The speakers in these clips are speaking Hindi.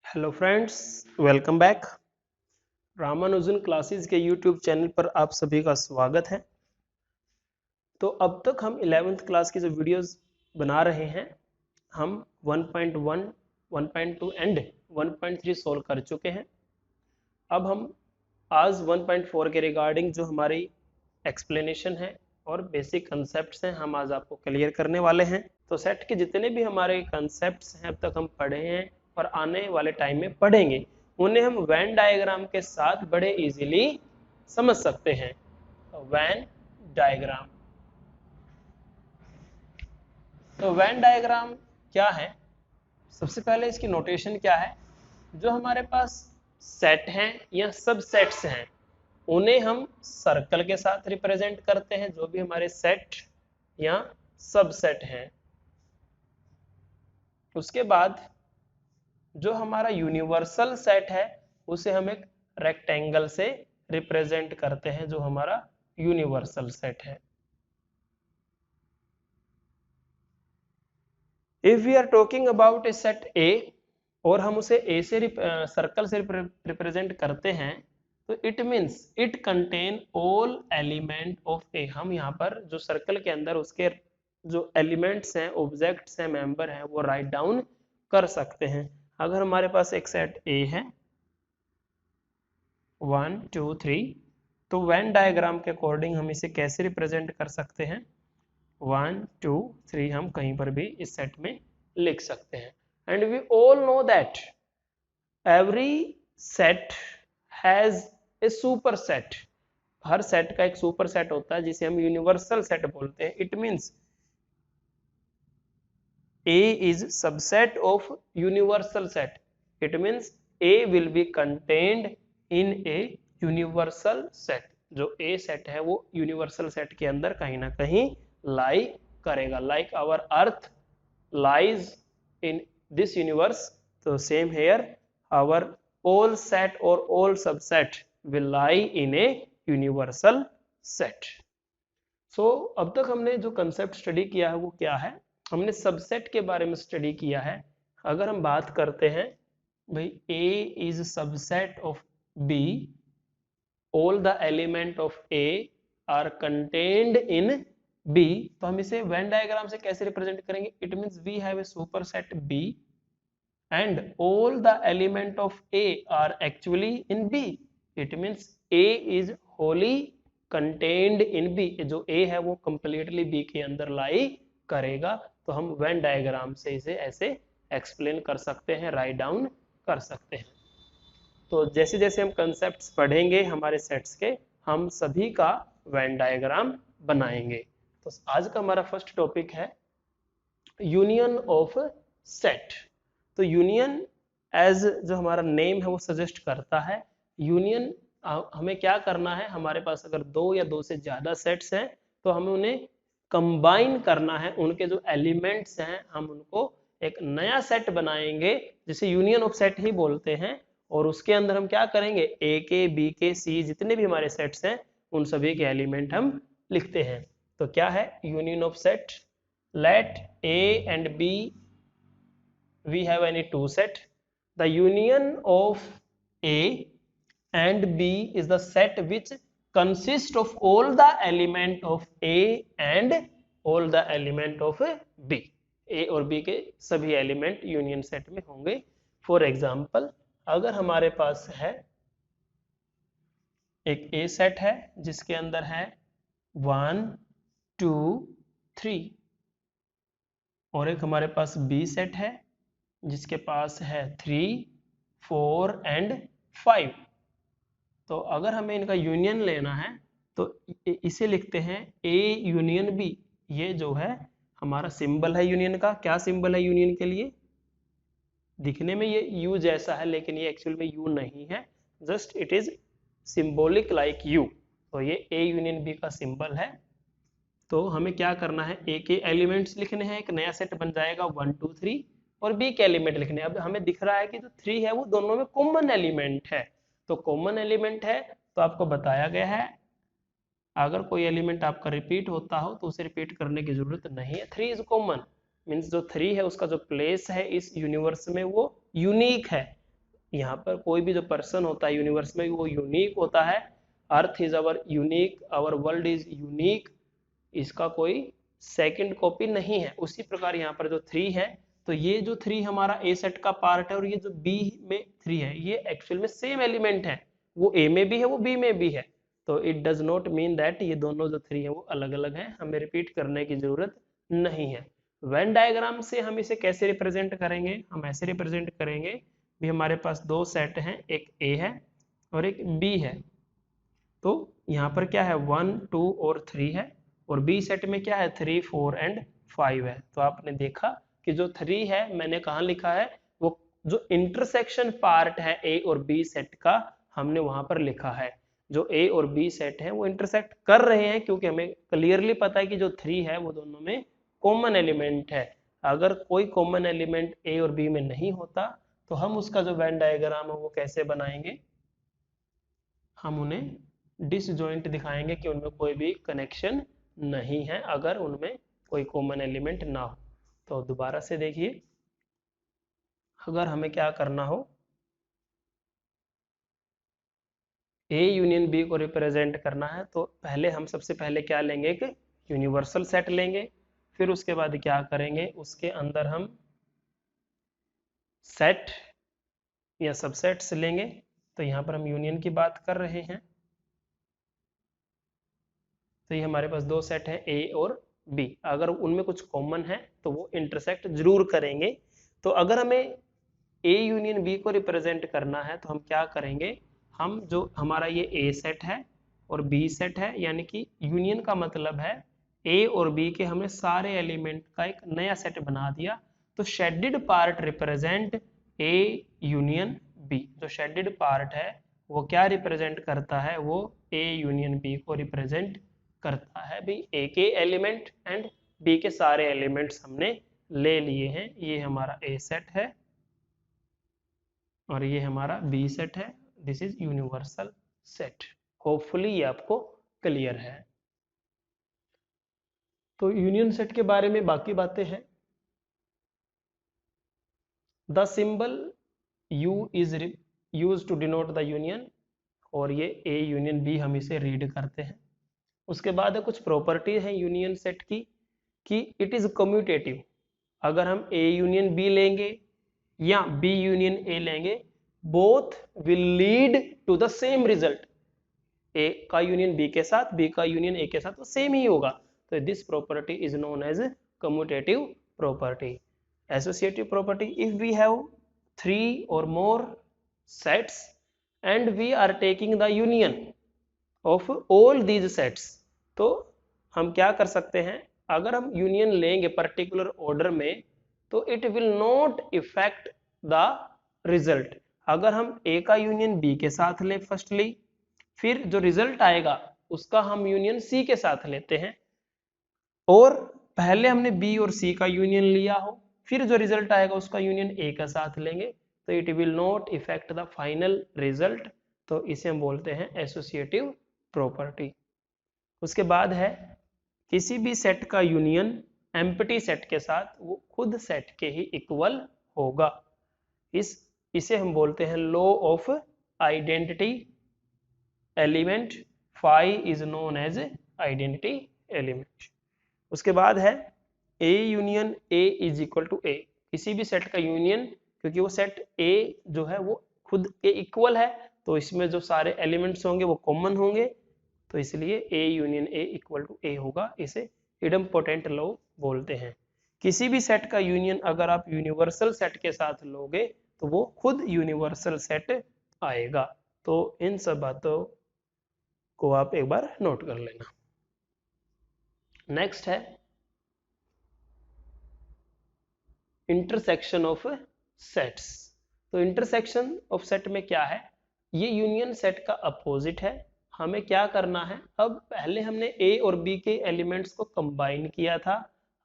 Hello friends, welcome back. Ramanujan classes के यूट्यूब चैनल पर आप सभी का स्वागत है। तो अब तक हम 11th क्लास की जो वीडियोस बना रहे हैं, हम 1.1, 1.2 एंड 1.3 सोल्व कर चुके हैं। अब हम आज 1.4 के रिगार्डिंग जो हमारी एक्सप्लेनेशन है और बेसिक कंसेप्ट्स हैं, हम आज आपको क्लियर करने वाले हैं। तो सेट के जितने भी हमारे कंसेप्ट्स हैं अब तक हम पढ़े हैं और आने वाले टाइम में पढ़ेंगे, उन्हें हम वेन डायग्राम के साथ बड़े इजीली समझ सकते हैं। वेन डायग्राम, तो वेन डायग्राम क्या है? सबसे पहले इसकी नोटेशन क्या है? जो हमारे पास सेट हैं या सब सेट्स हैं, उन्हें हम सर्कल के साथ रिप्रेजेंट करते हैं। जो भी हमारे सेट या सब सेट हैं, उसके बाद जो हमारा यूनिवर्सल सेट है उसे हम एक रेक्टेंगल से रिप्रेजेंट करते हैं, जो हमारा यूनिवर्सल सेट है। If we are talking about a set A और हम उसे ए से सर्कल से रिप्रेजेंट करते हैं, तो it means it contain all element of A. हम यहाँ पर जो सर्कल के अंदर उसके जो एलिमेंट्स हैं, ऑब्जेक्ट्स हैं, मेंबर हैं, वो राइट डाउन कर सकते हैं। अगर हमारे पास एक सेट ए है 1 2 3, तो वेन डायग्राम के अकॉर्डिंग हम इसे कैसे रिप्रेजेंट कर सकते हैं? 1 2 3 हम कहीं पर भी इस सेट में लिख सकते हैं। And we all know that every set has a super set. हर सेट का एक सुपर सेट होता है जिसे हम यूनिवर्सल सेट बोलते हैं। It means A is subset of universal set. It means A will be contained in a universal set. जो A सेट है वो यूनिवर्सल सेट के अंदर कहीं ना कहीं लाई करेगा। Like our earth lies in this universe, so same here our all set or all subset will lie in a universal set. So अब तक हमने जो कंसेप्ट स्टडी किया है वो क्या है? हमने सबसेट के बारे में स्टडी किया है। अगर हम बात करते हैं भाई A is subset of B, all the element of A are contained in B, तो हम इसे वेन डायग्राम से कैसे रिप्रेजेंट करेंगे? It means we have a super set B and all the element of A are actually in B. It means A is wholly contained in B. जो A है वो completely B के अंदर लाई करेगा। तो हम वेन डायग्राम से इसे ऐसे एक्सप्लेन कर सकते हैं, राइट डाउन कर सकते हैं। तो जैसे जैसे हम कंसेप्ट्स पढ़ेंगे हमारे सेट्स के, हम सभी का वेन डायग्राम बनाएंगे। तो आज का हमारा फर्स्ट टॉपिक है यूनियन ऑफ सेट। तो यूनियन एज जो हमारा नेम है वो सजेस्ट करता है, यूनियन हमें क्या करना है? हमारे पास अगर दो या दो से ज्यादा सेट्स हैं तो हमें उन्हें कंबाइन करना है। उनके जो एलिमेंट्स हैं हम उनको एक नया सेट बनाएंगे जिसे यूनियन ऑफ सेट ही बोलते हैं। और उसके अंदर हम क्या करेंगे? ए के, बी के, सी, जितने भी हमारे सेट्स हैं उन सभी के एलिमेंट हम लिखते हैं। तो क्या है union of set? Let A and B we have any two set. The union of A and B is the set which consists of all the element of A and all the element of B. A और B के सभी एलिमेंट यूनियन सेट में होंगे। फॉर एग्जाम्पल, अगर हमारे पास है एक A सेट है जिसके अंदर है 1 2 3, और एक हमारे पास B सेट है जिसके पास है 3 4 एंड 5। तो अगर हमें इनका यूनियन लेना है तो इसे लिखते हैं A यूनियन B। ये जो है हमारा सिंबल है यूनियन का। क्या सिंबल है यूनियन के लिए? दिखने में ये U जैसा है लेकिन ये एक्चुअल में U नहीं है, just it is symbolic like U। तो ये A यूनियन B का सिंबल है। तो हमें क्या करना है? A के एलिमेंट्स लिखने हैं, एक नया सेट बन जाएगा 1 2 3, और B के एलिमेंट लिखने हैं। अब हमें दिख रहा है कि जो 3 है वो दोनों में कॉमन एलिमेंट है। तो कॉमन एलिमेंट है तो आपको बताया गया है अगर कोई एलिमेंट आपका रिपीट होता हो तो उसे रिपीट करने की जरूरत नहीं है। 3 इज कॉमन, मीन्स जो 3 है उसका जो प्लेस है इस यूनिवर्स में वो यूनिक है। यहाँ पर कोई भी जो पर्सन होता है यूनिवर्स में वो यूनिक होता है। Earth is our unique, our world is unique, इसका कोई सेकंड कॉपी नहीं है। उसी प्रकार यहाँ पर जो 3 है, तो ये जो 3 हमारा ए सेट का पार्ट है और ये जो बी में 3 है, ये एक्चुअल में सेम एलिमेंट है, वो ए में भी है वो बी में भी है। तो it does not mean that ये दोनों जो 3 है वो अलग अलग हैं, हमें रिपीट करने की जरूरत नहीं है। वेन डायग्राम से हम इसे कैसे रिप्रेजेंट करेंगे, हम ऐसे रिप्रेजेंट करेंगे भी हमारे पास 2 सेट हैं, एक ए है और एक बी है। तो यहाँ पर क्या है 1 2 और 3 है, और बी सेट में क्या है 3 4 एंड 5 है। तो आपने देखा कि जो 3 है मैंने कहाँ लिखा है, वो जो इंटरसेक्शन पार्ट है ए और बी सेट का हमने वहां पर लिखा है। जो ए और बी सेट है वो इंटरसेक्ट कर रहे हैं, क्योंकि हमें क्लियरली पता है कि जो 3 है वो दोनों में कॉमन एलिमेंट है। अगर कोई कॉमन एलिमेंट ए और बी में नहीं होता तो हम उसका जो वेन डायग्राम है वो कैसे बनाएंगे, हम उन्हें डिसजॉइंट दिखाएंगे कि उनमें कोई भी कनेक्शन नहीं है, अगर उनमें कोई कॉमन एलिमेंट ना हो। तो दोबारा से देखिए, अगर हमें क्या करना हो, ए यूनियन बी को रिप्रेजेंट करना है, तो पहले हम सबसे पहले क्या लेंगे, एक यूनिवर्सल सेट लेंगे। फिर उसके बाद क्या करेंगे, उसके अंदर हम सेट या सबसेट्स लेंगे। तो यहाँ पर हम यूनियन की बात कर रहे हैं, तो ये हमारे पास 2 सेट है ए और बी, अगर उनमें कुछ कॉमन है तो वो इंटरसेक्ट जरूर करेंगे। तो अगर हमें ए यूनियन बी को रिप्रेजेंट करना है तो हम क्या करेंगे, हम जो हमारा ये ए सेट है और बी सेट है, यानी कि यूनियन का मतलब है ए और बी के हमने सारे एलिमेंट का एक नया सेट बना दिया। तो shaded part represent A union B, जो शेडेड पार्ट है वो क्या रिप्रेजेंट करता है, वो ए यूनियन बी को रिप्रेजेंट करता है। भी ए के एलिमेंट एंड बी के सारे एलिमेंट्स हमने ले लिए हैं। ये हमारा ए सेट है और ये हमारा बी सेट है, this is universal set. Hopefully ये आपको क्लियर है। तो यूनियन सेट के बारे में बाकी बातें हैं। The symbol U is use to denote the union, और ये ए यूनियन बी हम इसे रीड करते हैं। उसके बाद है कुछ प्रॉपर्टी है यूनियन सेट की, कि इट इज कम्यूटेटिव। अगर हम ए यूनियन बी लेंगे या बी यूनियन ए लेंगे, both will lead to the same result. A का यूनियन बी के साथ, बी का यूनियन ए के साथ तो सेम ही होगा। तो this property is known as commutative property. Associative property, if we have 3 or more sets and we are taking the union of all these sets, तो हम क्या कर सकते हैं, अगर हम यूनियन लेंगे पर्टिकुलर ऑर्डर में तो it will not effect the result. अगर हम ए का यूनियन बी के साथ ले फर्स्टली, फिर जो रिजल्ट आएगा उसका हम यूनियन सी के साथ लेते हैं, और पहले हमने बी और सी का यूनियन लिया हो, फिर जो रिजल्ट आएगा उसका यूनियन ए का साथ लेंगे, तो it will not effect the final result. तो इसे हम बोलते हैं एसोसिएटिव प्रॉपर्टी। उसके बाद है किसी भी सेट का यूनियन एम्प्टी सेट के साथ वो खुद सेट के ही इक्वल होगा। इसे हम बोलते हैं law of identity element. Phi is known as identity element. उसके बाद है A union A is equal to A, किसी भी सेट का यूनियन, क्योंकि वो सेट ए जो है वो खुद ए इक्वल है, तो इसमें जो सारे एलिमेंट्स होंगे वो कॉमन होंगे, तो इसलिए A union A equal to A होगा। इसे इडम्पोटेंट लॉ बोलते हैं। किसी भी सेट का यूनियन अगर आप यूनिवर्सल सेट के साथ लोगे तो वो खुद यूनिवर्सल सेट आएगा। तो इन सब बातों को आप एक बार नोट कर लेना। नेक्स्ट है इंटरसेक्शन ऑफ सेट्स। तो इंटरसेक्शन ऑफ सेट में क्या है, ये यूनियन सेट का अपोजिट है। हमें क्या करना है, अब पहले हमने ए और बी के एलिमेंट्स को कंबाइन किया था,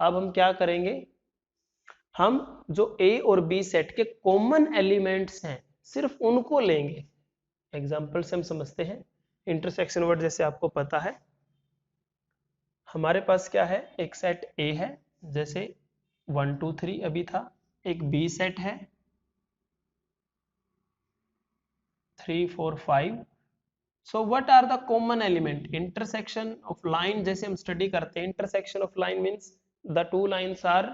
अब हम क्या करेंगे, हम जो ए और बी सेट के कॉमन एलिमेंट्स हैं सिर्फ उनको लेंगे। एग्जाम्पल से हम समझते हैं। इंटरसेक्शन वर्ड जैसे आपको पता है, हमारे पास क्या है, एक सेट ए है जैसे 1 2 3 अभी था, एक बी सेट है 3 4 5. So what are the common element? Intersection of line जैसे हम स्टडी करते हैं, intersection of line means the two lines are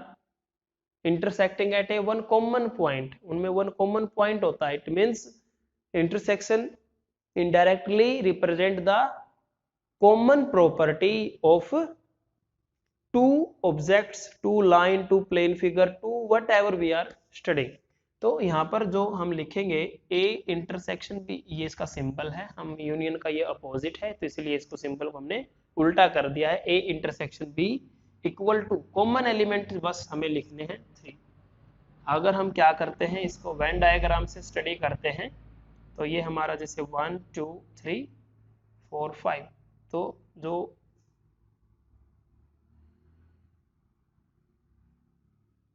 intersecting at a one common point. उनमें one common point होता है. It means intersection indirectly represent the common property of two objects, two line, two plane figure, two whatever we are studying. तो यहाँ पर जो हम लिखेंगे A इंटरसेक्शन B, ये इसका सिंबल है, हम यूनियन का ये अपोजिट है तो इसलिए इसको सिंबल को हमने उल्टा कर दिया है. A intersection B equal to common element बस हमें लिखने हैं 3. अगर हम क्या करते हैं, इसको वेन डायग्राम से स्टडी करते हैं तो ये हमारा जैसे 1 2 3 4 5, तो जो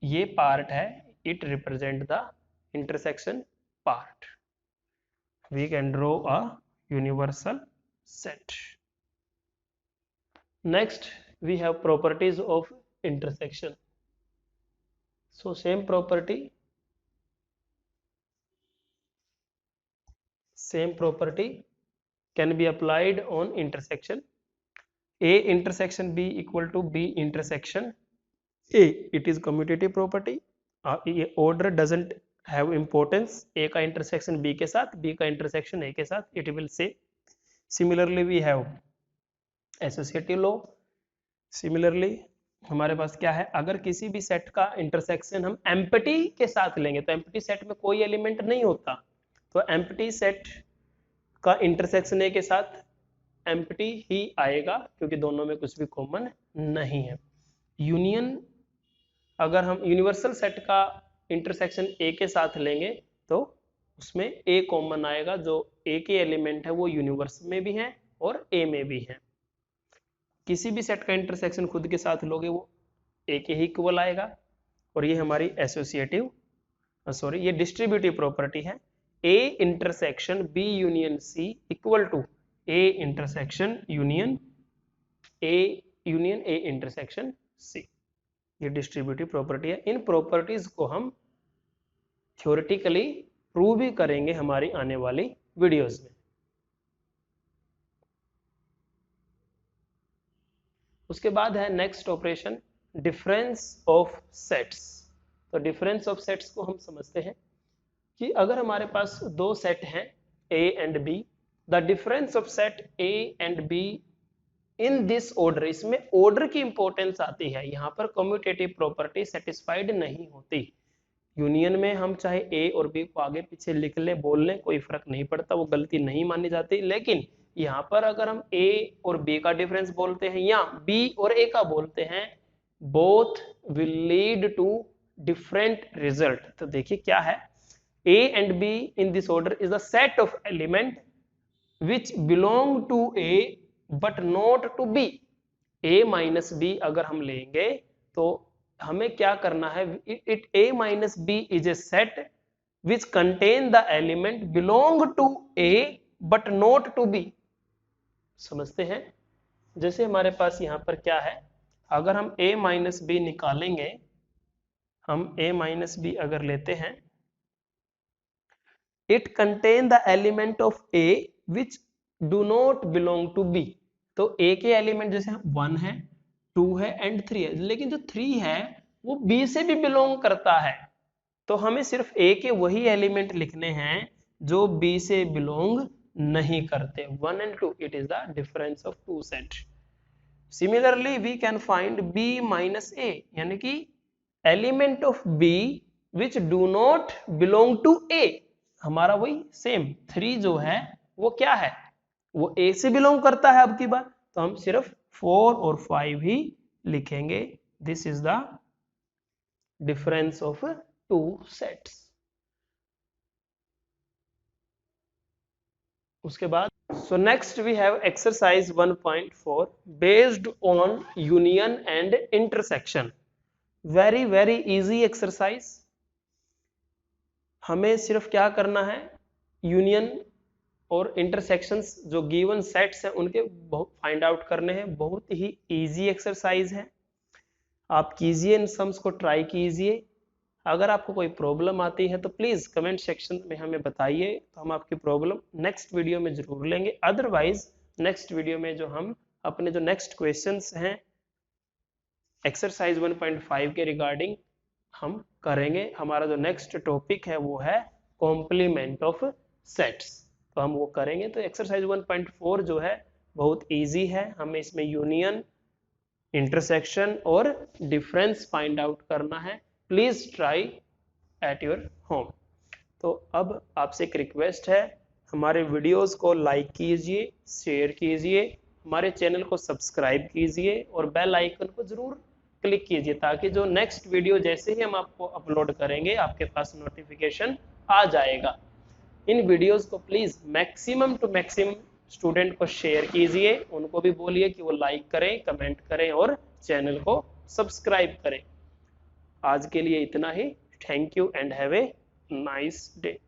ये पार्ट है it represent the intersection part. We can draw a universal set. Next we have properties of intersection. So same property can be applied on intersection. A intersection B equal to B intersection A. It is commutative property. ये order doesn't have importance. A का intersection B के साथ, B का intersection A के साथ, it will say. Similarly we have associative law. Similarly हमारे पास क्या है, अगर किसी भी सेट का इंटरसेक्शन हम एम्प्टी के साथ लेंगे तो एम्प्टी सेट में कोई एलिमेंट नहीं होता, तो एम्प्टी सेट का इंटरसेक्शन ए के साथ एम्प्टी ही आएगा क्योंकि दोनों में कुछ भी कॉमन नहीं है. यूनियन अगर हम यूनिवर्सल सेट का इंटरसेक्शन ए के साथ लेंगे तो उसमें ए कॉमन आएगा, जो ए के एलिमेंट है वो यूनिवर्स में भी है और ए में भी है. किसी भी सेट का इंटरसेक्शन खुद के साथ लोगे वो ए के ही इक्वल आएगा. और ये हमारी एसोसिएटिव ये डिस्ट्रीब्यूटिव प्रॉपर्टी है. A intersection B union C equal to A intersection union A intersection C. ये डिस्ट्रीब्यूटिव प्रॉपर्टी है. इन प्रॉपर्टीज को हम थ्योरेटिकली प्रूव भी करेंगे हमारी आने वाली वीडियोस में. उसके बाद है next operation difference of sets. तो डिफरेंस ऑफ सेट्स को हम समझते हैं कि अगर हमारे पास दो सेट हैं A and B, the difference of set A and B in this order, इसमें ऑर्डर की इंपॉर्टेंस आती है. यहाँ पर कम्यूटेटिव प्रॉपर्टी सेटिस्फाइड नहीं होती. यूनियन में हम चाहे A और B को आगे पीछे लिख लें, बोल लें, कोई फर्क नहीं पड़ता, वो गलती नहीं मानी जाती. लेकिन यहाँ पर अगर हम A और B का डिफरेंस बोलते हैं या B और A का बोलते हैं, both will lead to different result. तो देखिए क्या है, A and B in this order is the set of element which belong to A but not to B. A minus B अगर हम लेंगे तो हमें क्या करना है, A minus B is a set which contain the element belong to A but not to B. समझते हैं? जैसे हमारे पास यहाँ पर क्या है, अगर हम A minus B निकालेंगे, हम A minus B अगर लेते हैं, it contain the element of A which do not belong to B. तो A के एलिमेंट जैसे 1 है, 2 है एंड 3 है, लेकिन जो 3 है वो B से भी बिलोंग करता है. तो हमें सिर्फ A के वही एलिमेंट लिखने हैं जो B से बिलोंग नहीं करते. 1 and 2, it is the difference of two set. Similarly we can find B minus A, यानी कि element of B which do not belong to A. हमारा वही सेम 3 जो है वो क्या है, वो A से बिलोंग करता है. अब की बार तो हम सिर्फ 4 और 5 ही लिखेंगे. This is the difference of two sets. उसके बाद so next we have exercise 1.4 based on union and intersection. very easy exercise. हमें सिर्फ क्या करना है, यूनियन और इंटरसेक्शंस जो गिवन सेट्स हैं उनके फाइंड आउट करने हैं. बहुत ही इजी एक्सरसाइज है, आप कीजिए, इन सम्स को ट्राई कीजिए. अगर आपको कोई प्रॉब्लम आती है तो प्लीज कमेंट सेक्शन में हमें बताइए, तो हम आपकी प्रॉब्लम नेक्स्ट वीडियो में जरूर लेंगे। अदरवाइज नेक्स्ट वीडियो में जो हम अपने जो नेक्स्ट क्वेश्चंस हैं एक्सरसाइज 1.5 के रिगार्डिंग हम करेंगे। हमारा जो नेक्स्ट टॉपिक है वो है कॉम्प्लीमेंट ऑफ सेट्स, तो हम वो करेंगे। तो एक्सरसाइज 1.4 जो है बहुत इजी है, हमें इसमें यूनियन, इंटरसेक्शन और डिफरेंस फाइंड आउट करना है। Please try at your home. तो अब आपसे एक रिक्वेस्ट है, हमारे वीडियोस को लाइक कीजिए, शेयर कीजिए, हमारे चैनल को सब्सक्राइब कीजिए और बेल आइकन को जरूर क्लिक कीजिए, ताकि जो नेक्स्ट वीडियो जैसे ही हम आपको अपलोड करेंगे आपके पास नोटिफिकेशन आ जाएगा। इन वीडियोस को please maximum to maximum student को शेयर कीजिए, उनको भी बोलिए कि वो लाइक करें, कमेंट करें और चैनल को सब्सक्राइब करें। आज के लिए इतना ही। Thank you and have a nice day.